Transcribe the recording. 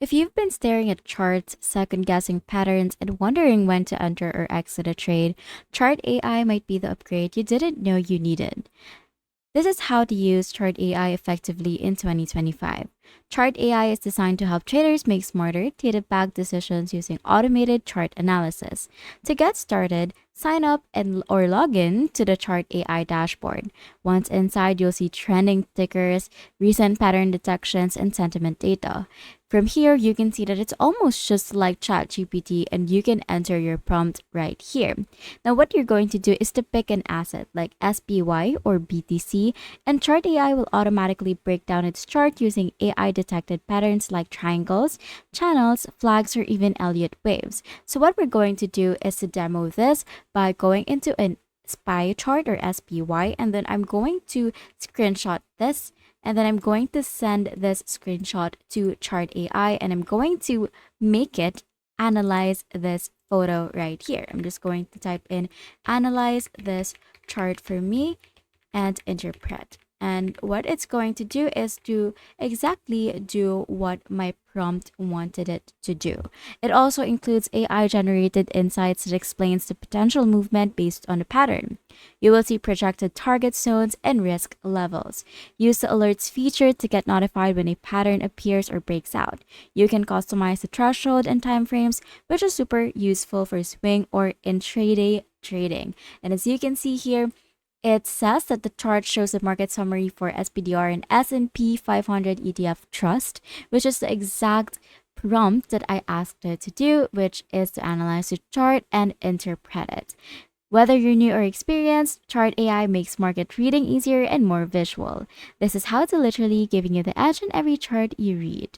If you've been staring at charts, second guessing patterns, and wondering when to enter or exit a trade, Chart AI might be the upgrade you didn't know you needed. This is how to use Chart AI effectively in 2025. Chart AI is designed to help traders make smarter, data backed decisions using automated chart analysis. To get started, sign up and or log in to the Chart AI dashboard. Once inside, you'll see trending tickers, recent pattern detections, and sentiment data. From here, you can see that it's almost just like ChatGPT and you can enter your prompt right here. Now, what you're going to do is to pick an asset like SPY or BTC, and Chart AI will automatically break down its chart using AI detected patterns like triangles, channels, flags, or even Elliott waves. So, what we're going to do is to demo this by going into an SPY chart or SPY, and then I'm going to screenshot this, and then I'm going to send this screenshot to Chart AI, and I'm going to make it analyze this photo right here. I'm just going to type in analyze this chart for me and interpret. And what it's going to do is to exactly do what my prompt wanted it to do. It also includes AI generated insights that explains the potential movement based on the pattern. You will see projected target zones and risk levels. Use the alerts feature to get notified when a pattern appears or breaks out. You can customize the threshold and timeframes, which is super useful for swing or intraday trading. And as you can see here, it says that the chart shows a market summary for SPDR and S&P 500 ETF Trust, which is the exact prompt that I asked it to do, which is to analyze the chart and interpret it. Whether you're new or experienced, Chart AI makes market reading easier and more visual. This is how to literally giving you the edge in every chart you read.